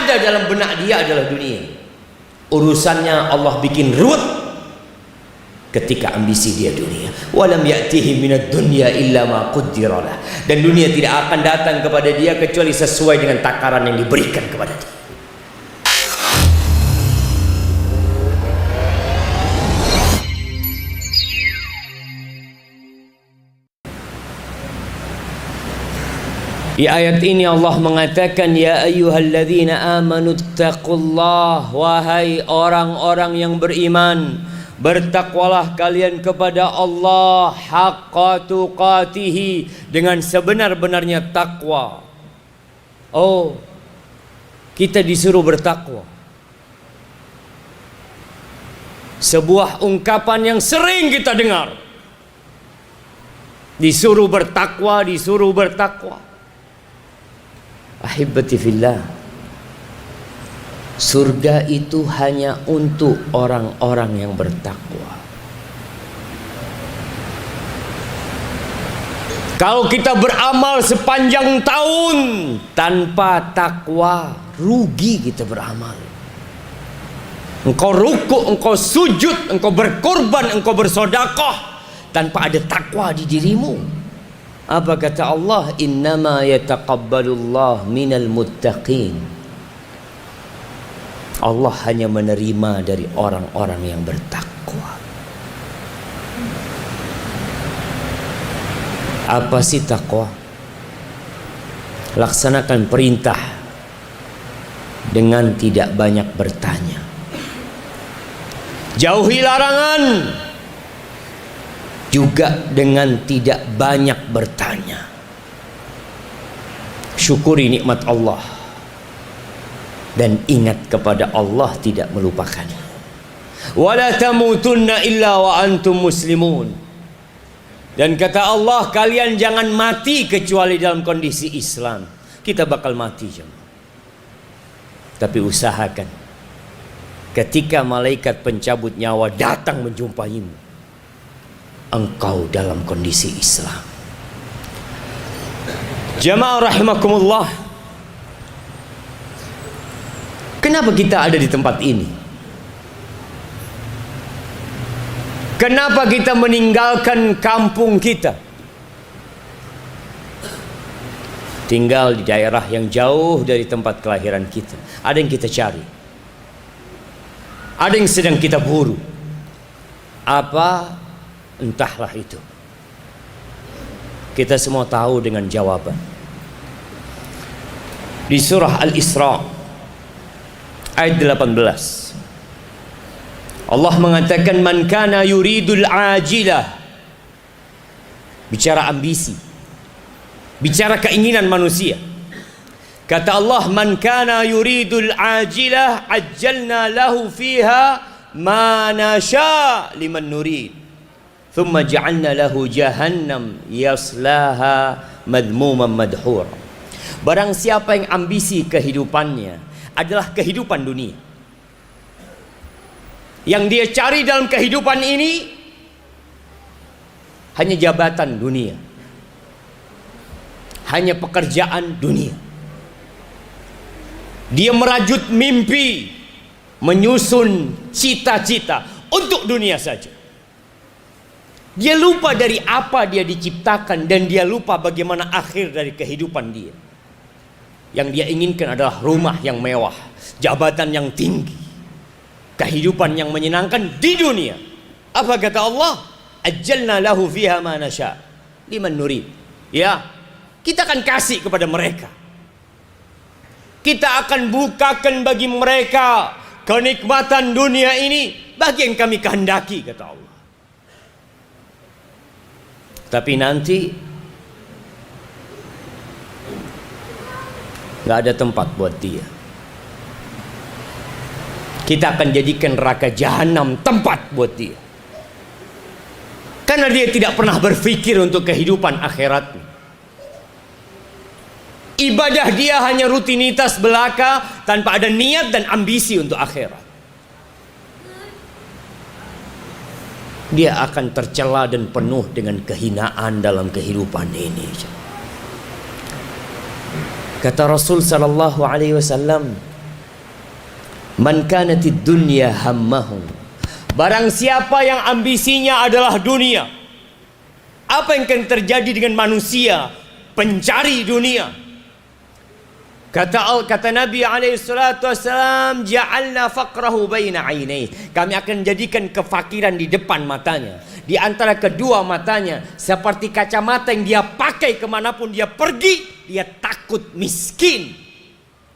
ada dalam benak dia adalah dunia. Urusannya Allah bikin ruwet ketika ambisi dia dunia. Walam ya'tihi minad dunya illa ma qaddara lah. Dan dunia tidak akan datang kepada dia kecuali sesuai dengan takaran yang diberikan kepada dia. Di ayat ini Allah mengatakan, ya ayyuhalladzina amanu taqullah, wahai orang-orang yang beriman, bertakwalah kalian kepada Allah haqqa tuqatihi, dengan sebenar-benarnya takwa. Oh, kita disuruh bertakwa. Sebuah ungkapan yang sering kita dengar. Disuruh bertakwa, disuruh bertakwa. Ahibati fillah, surga itu hanya untuk orang-orang yang bertakwa. Kalau kita beramal sepanjang tahun tanpa takwa, rugi kita beramal. Engkau rukuk, engkau sujud, engkau berkorban, engkau bersedekah tanpa ada takwa di dirimu. Apa kata Allah? Innama yataqabbalullah minal muttaqin. Allah hanya menerima dari orang-orang yang bertakwa. Apa sih takwa? Laksanakan perintah dengan tidak banyak bertanya. Jauhi larangan juga dengan tidak banyak bertanya. Syukuri nikmat Allah dan ingat kepada Allah, tidak melupakan. Wala tamutunna illa wa antum muslimun. Dan kata Allah, kalian jangan mati kecuali dalam kondisi Islam. Kita bakal mati jemaah. Tapi usahakan ketika malaikat pencabut nyawa datang menjumpaimu, engkau dalam kondisi Islam. Jamaah rahimakumullah, kenapa kita ada di tempat ini? Kenapa kita meninggalkan kampung kita, tinggal di daerah yang jauh dari tempat kelahiran kita? Ada yang kita cari, ada yang sedang kita buru. Apa? Entahlah itu. Kita semua tahu dengan jawaban. Di surah Al-Isra ayat 18, Allah mengatakan, man kana yuridul ajilah. Bicara ambisi, bicara keinginan manusia. Kata Allah, man kana yuridul ajilah ajjalna lahu fiha ma nasha liman nurid. Thumma ja'alna lahu jahannam yaslaha madmuman madhura. Barang siapa yang ambisi kehidupannya adalah kehidupan dunia, yang dia cari dalam kehidupan ini hanya jabatan dunia, hanya pekerjaan dunia. Dia merajut mimpi, menyusun cita-cita untuk dunia saja. Dia lupa dari apa dia diciptakan, dan dia lupa bagaimana akhir dari kehidupan dia. Yang dia inginkan adalah rumah yang mewah, jabatan yang tinggi, kehidupan yang menyenangkan di dunia. Apa kata Allah? Ajjalna lahu fiha ma nasha liman nurid. Ya, kita akan kasih kepada mereka. Kita akan bukakan bagi mereka kenikmatan dunia ini bagi yang kami kehendaki, kata Allah. Tapi nanti nggak ada tempat buat dia. Kita akan jadikan neraka jahanam tempat buat dia, karena dia tidak pernah berpikir untuk kehidupan akhiratnya. Ibadah dia hanya rutinitas belaka tanpa ada niat dan ambisi untuk akhirat. Dia akan tercela dan penuh dengan kehinaan dalam kehidupan ini. Kata Rasul sallallahu alaihi wasallam, Man kanatid dunya hammahu. Barang siapa yang ambisinya adalah dunia, apa yang akan terjadi dengan manusia pencari dunia? Kata Nabi SAW, ja'alna faqrahu baina ainaihi. Kami akan jadikan kefakiran di depan matanya, di antara kedua matanya, seperti kacamata yang dia pakai kemanapun dia pergi. Dia takut miskin,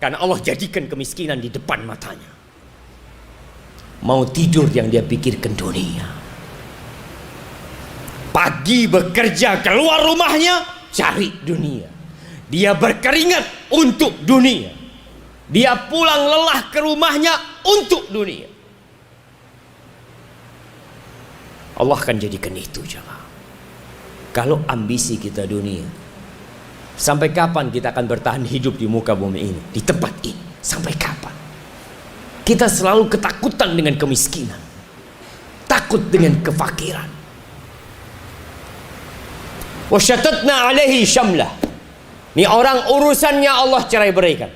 karena Allah jadikan kemiskinan di depan matanya. Mau tidur yang dia pikirkan dunia. Pagi bekerja, keluar rumahnya cari dunia. Dia berkeringat untuk dunia. Dia pulang lelah ke rumahnya untuk dunia. Allah akan jadikan itu, jemaah. Kalau ambisi kita dunia, sampai kapan kita akan bertahan hidup di muka bumi ini, di tempat ini? Sampai kapan? Kita selalu ketakutan dengan kemiskinan, takut dengan kefakiran. Wasyatatna alaihi syamlah. Ini orang urusannya Allah cerai beraikan.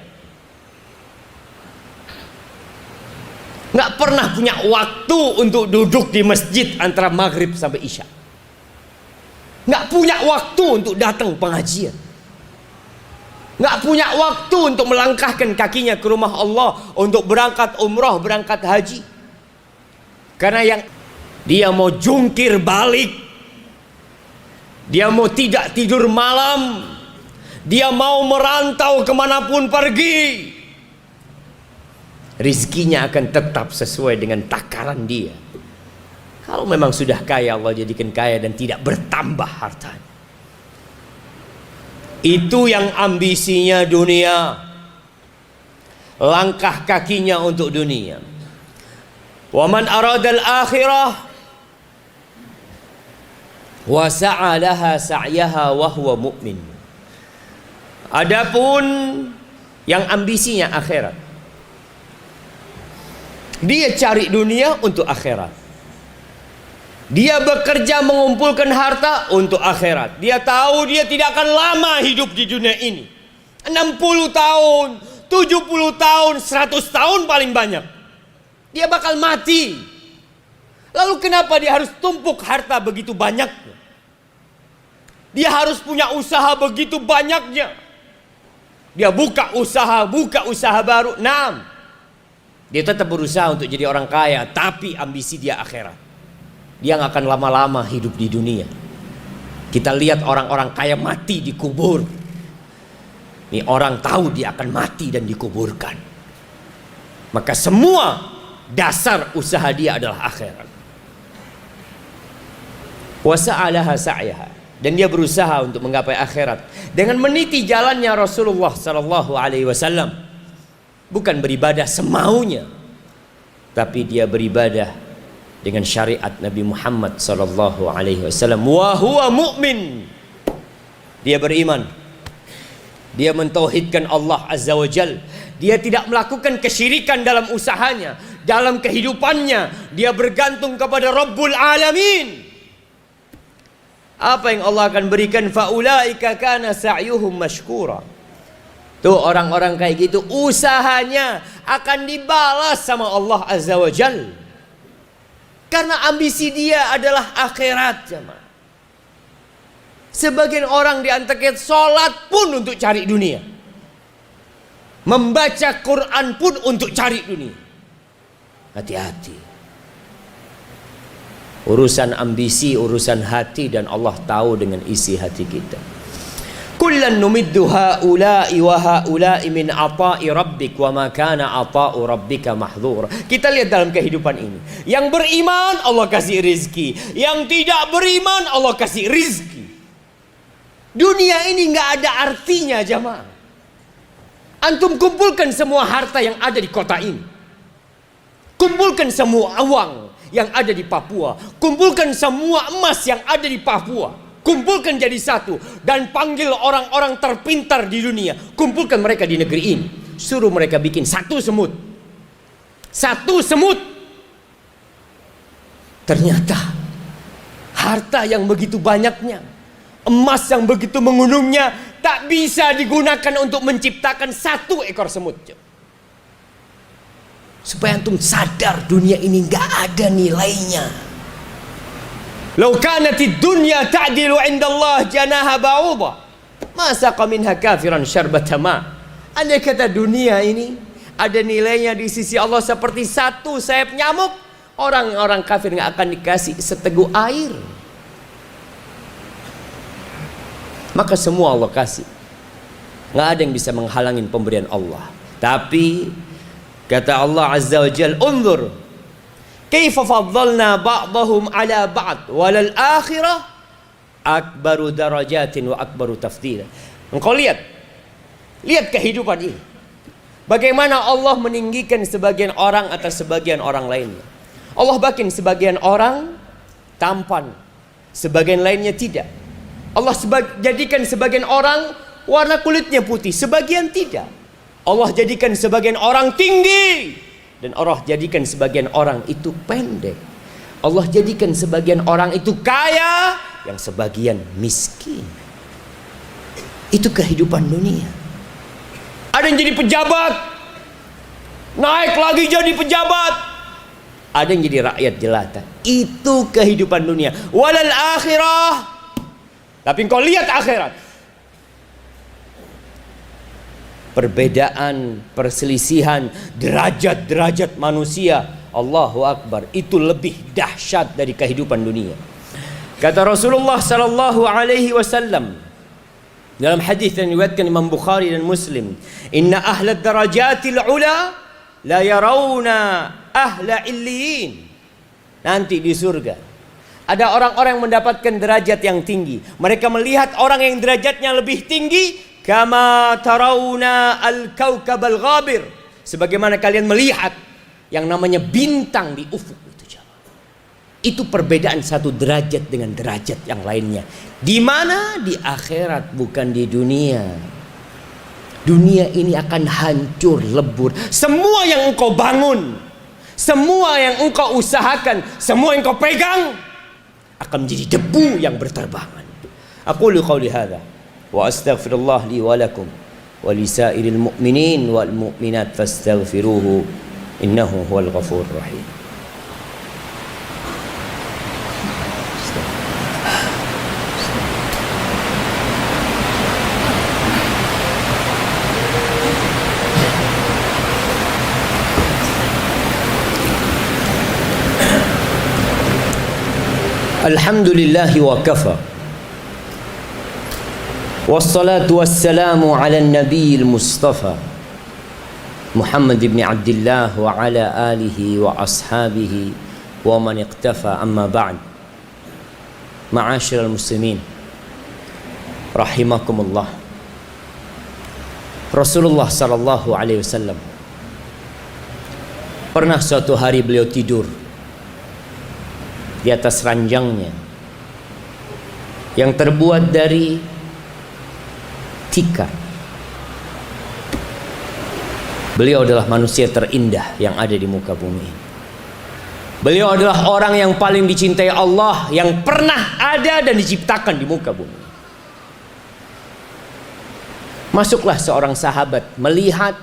Nggak pernah punya waktu untuk duduk di masjid antara maghrib sampai isya. Nggak punya waktu untuk datang pengajian. Nggak punya waktu untuk melangkahkan kakinya ke rumah Allah, untuk berangkat umrah, berangkat haji. Karena yang dia mau jungkir balik, dia mau tidak tidur malam, dia mau merantau kemanapun pergi, rizkinya akan tetap sesuai dengan takaran dia. Kalau memang sudah kaya, Allah jadikan kaya dan tidak bertambah hartanya. Itu yang ambisinya dunia, langkah kakinya untuk dunia. Wa man aradal akhirah wa sa'a laha sa'yaha wa huwa mu'min. Adapun yang ambisinya akhirat, dia cari dunia untuk akhirat. Dia bekerja mengumpulkan harta untuk akhirat. Dia tahu dia tidak akan lama hidup di dunia ini. 60 tahun, 70 tahun, 100 tahun paling banyak. Dia bakal mati. Lalu kenapa dia harus tumpuk harta begitu banyaknya? Dia harus punya usaha begitu banyaknya. Dia buka usaha baru. Naam, dia tetap berusaha untuk jadi orang kaya, tapi ambisi dia akhirat. Dia nggak akan lama-lama hidup di dunia. Kita lihat orang-orang kaya mati dikubur. Ini orang tahu dia akan mati dan dikuburkan. Maka semua dasar usaha dia adalah akhirat. Wa sa'alaha sa'yaha. Dan dia berusaha untuk menggapai akhirat dengan meniti jalannya Rasulullah sallallahu alaihi wasallam. Bukan beribadah semaunya, tapi dia beribadah dengan syariat Nabi Muhammad sallallahu alaihi wasallam. Wa huwa mu'min. Dia beriman. Dia mentauhidkan Allah azza wajal. Dia tidak melakukan kesyirikan dalam usahanya, dalam kehidupannya. Dia bergantung kepada Rabbul Alamin. Apa yang Allah akan berikan? Faulaika kana sa'yuhum mashkura. Tuh orang-orang kayak gitu usahanya akan dibalas sama Allah azza wa jal. Karena ambisi dia adalah akhirat, jemaah. Sebagian orang di antara kita sholat pun untuk cari dunia, membaca Quran pun untuk cari dunia. Hati-hati. Urusan ambisi, urusan hati, dan Allah tahu dengan isi hati kita. Kullan numiddu haula'i wa haula'i min ata'i rabbik wa ma kana ata'u rabbika mahdzura. Kita lihat dalam kehidupan ini, yang beriman Allah kasih rizki, yang tidak beriman Allah kasih rizki. Dunia ini nggak ada artinya, jamaah. Antum kumpulkan semua harta yang ada di kota ini, kumpulkan semua uang yang ada di Papua, kumpulkan semua emas yang ada di Papua, kumpulkan jadi satu, dan panggil orang-orang terpintar di dunia, kumpulkan mereka di negeri ini, suruh mereka bikin satu semut. Ternyata harta yang begitu banyaknya, emas yang begitu menggunungnya, tak bisa digunakan untuk menciptakan satu ekor semut. supaya antum sadar dunia ini nggak ada nilainya. Lau kanatid dunya ta'dilu 'inda Allah janaha ba'udha ma saqa minha kafiran syarbata ma. Andai kata dunia ini ada nilainya di sisi Allah seperti satu sayap nyamuk, orang-orang kafir nggak akan dikasih seteguk air. Maka semua Allah kasih, nggak ada yang bisa menghalangi pemberian Allah. Tapi kata Allah Azza wa Jalla, unzur kaifa faddalna ba'dahum ala ba'd walal akhirah akbaru darajatin wa akbaru tafdila. Engkau lihat kehidupan ini, bagaimana Allah meninggikan sebagian orang atas sebagian orang lainnya. Allah bikin sebagian orang tampan, sebagian lainnya tidak. Allah jadikan sebagian orang warna kulitnya putih, sebagian tidak. Allah jadikan sebagian orang tinggi, dan Allah jadikan sebagian orang itu pendek. Allah jadikan sebagian orang itu kaya, yang sebagian miskin. Itu kehidupan dunia. Ada yang jadi pejabat, naik lagi jadi pejabat. Ada yang jadi rakyat jelata. Itu kehidupan dunia. Walal akhirah. Tapi engkau lihat akhirat, perbedaan, perselisihan, derajat-derajat manusia, Allahu Akbar, itu lebih dahsyat dari kehidupan dunia. Kata Rasulullah sallallahu alaihi wasallam dalam hadis yang diriwayatkan Imam Bukhari dan Muslim, inna ahla darajatil ula la yarawna ahla illiyin. Nanti di surga ada orang-orang yang mendapatkan derajat yang tinggi. Mereka melihat orang yang derajatnya lebih tinggi, kama tarawna al-kaukab al-ghabir, sebagaimana kalian melihat yang namanya bintang di ufuk itu. Itu perbedaan satu derajat dengan derajat yang lainnya. Di mana? Di akhirat, bukan di dunia. Dunia ini akan hancur lebur. Semua yang engkau bangun, semua yang engkau usahakan, semua yang engkau pegang akan menjadi debu yang berterbangan. Aqulu qawli hadza wa astaghfirullah li wa lakum wa lisairil mu'minin wal mu'minat fastaghfiruhu innahu huwal ghafurur rahim. Alhamdulillahi wa kafa, wassalatu wassalamu ala nabiyil mustafa Muhammad ibn Abdullah wa ala alihi wa ashabihi wa man iqtafa, amma ba'd. Ma'asyiral muslimin rahimakumullah. Rasulullah sallallahu alaihi wasallam pernah suatu hari beliau tidur di atas ranjangnya yang terbuat dari tikar. Beliau adalah manusia terindah yang ada di muka bumi. Beliau adalah orang yang paling dicintai Allah yang pernah ada dan diciptakan di muka bumi. Masuklah seorang sahabat melihat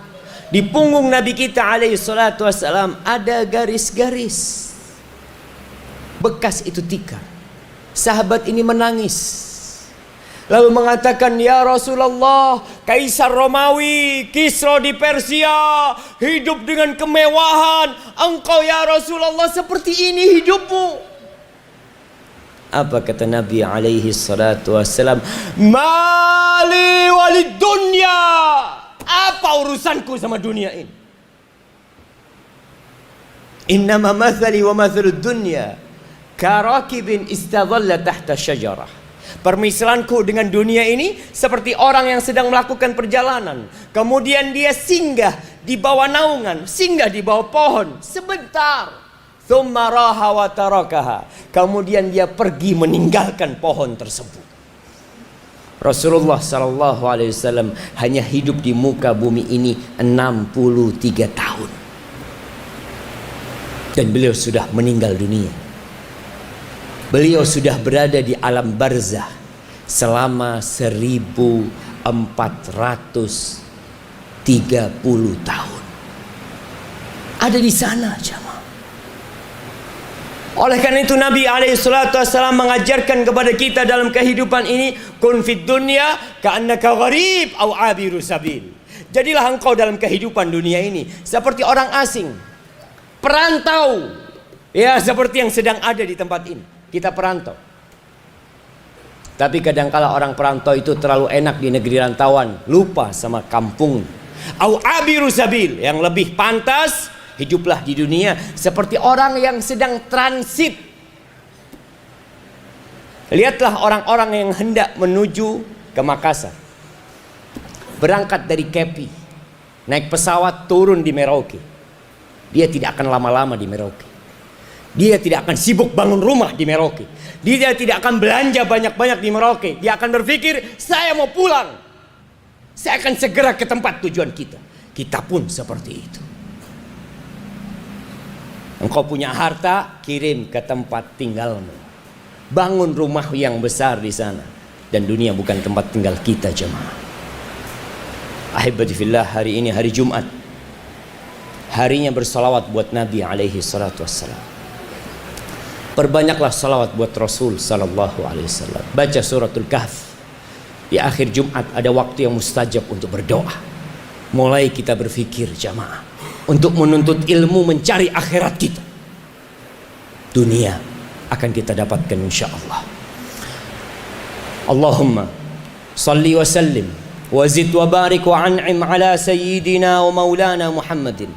di punggung Nabi kita alaihi salatu wassalam ada garis-garis. Bekas itu tikar. Sahabat ini menangis, lalu mengatakan, ya Rasulullah, Kaisar Romawi, Kisra di Persia hidup dengan kemewahan. Engkau ya Rasulullah seperti ini hidupmu. Apa kata Nabi alaihi salatu wassalam? Mali walid dunya. Apa urusanku sama dunia ini? Innama mathali wa mathalud dunya karakibin istadhalla tahta syajarah. Permisalanku dengan dunia ini seperti orang yang sedang melakukan perjalanan, kemudian dia singgah di bawah naungan, singgah di bawah pohon sebentar, thumma raha wa tarakaha, kemudian dia pergi meninggalkan pohon tersebut. Rasulullah sallallahu alaihi wasallam hanya hidup di muka bumi ini 63 tahun dan beliau sudah meninggal dunia. Beliau sudah berada di alam barzah selama 1430 tahun. ada di sana, jamaah. Oleh karena itu Nabi SAW mengajarkan kepada kita dalam kehidupan ini, kun fid dunya ka'annaka gharib aw abiru sabil. Jadilah engkau dalam kehidupan dunia ini seperti orang asing, perantau. Ya, seperti yang sedang ada di tempat ini. Kita perantau. Tapi kadangkala orang perantau itu terlalu enak di negeri rantauan, lupa sama kampung. Au abiru sabil, yang lebih pantas hiduplah di dunia seperti orang yang sedang transit. Lihatlah orang-orang yang hendak menuju ke Makassar, berangkat dari Kepi, naik pesawat turun di Merauke. Dia tidak akan lama-lama di Merauke. Dia tidak akan sibuk bangun rumah di Merauke. Dia tidak akan belanja banyak-banyak di Merauke. Dia akan berpikir, saya mau pulang, saya akan segera ke tempat tujuan kita. Kita pun seperti itu. Engkau punya harta, kirim ke tempat tinggalmu. Bangun rumah yang besar di sana. Dan dunia bukan tempat tinggal kita, jemaah. Ahibati fillah, hari ini hari Jumat. Harinya bersalawat buat Nabi alaihi salatu wassalam. Perbanyaklah salawat buat Rasul sallallahu alaihi wasallam. Baca suratul Kahf. Di akhir Jumat ada waktu yang mustajab untuk berdoa. Mulai kita berpikir, jamaah, untuk menuntut ilmu, mencari akhirat kita. Dunia akan kita dapatkan insyaallah. Allahumma salli wa sallim wa zid wa barik wa an'im ala sayyidina wa maulana Muhammadin.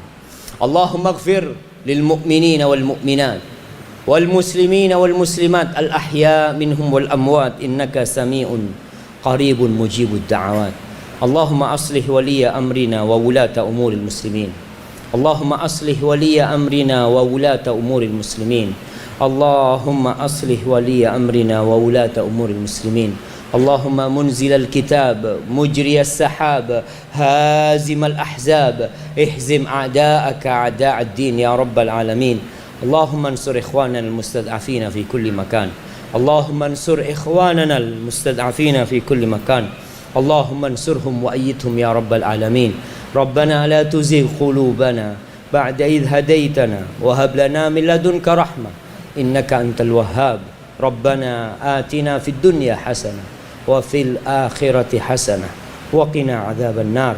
Allahumma ighfir lil mu'minina wal mu'minat والمسلمين والمسلمات الأحياء منهم والأموات إنك سميع قريب مجيب الدعوات. اللهم أصلح ولي أمرنا وولاة أمور المسلمين. اللهم أصلح ولي أمرنا وولاة أمور المسلمين. اللهم أصلح ولي أمرنا وولاة أمور المسلمين. اللهم منزل الكتاب مجري السحاب هازم الأحزاب اهزم أعداءك أعداء الدين يا رب العالمين. اللهم انصر إخواننا المستضعفين في كل مكان. اللهم انصر إخواننا المستضعفين في كل مكان. اللهم انصرهم وأيدهم يا رب العالمين. ربنا لا تزغ قلوبنا بعد إذ هديتنا وهب لنا من لدنك رحمة إنك أنت الوهاب. ربنا آتنا في الدنيا حسنة وفي الآخرة حسنة وقنا عذاب النار.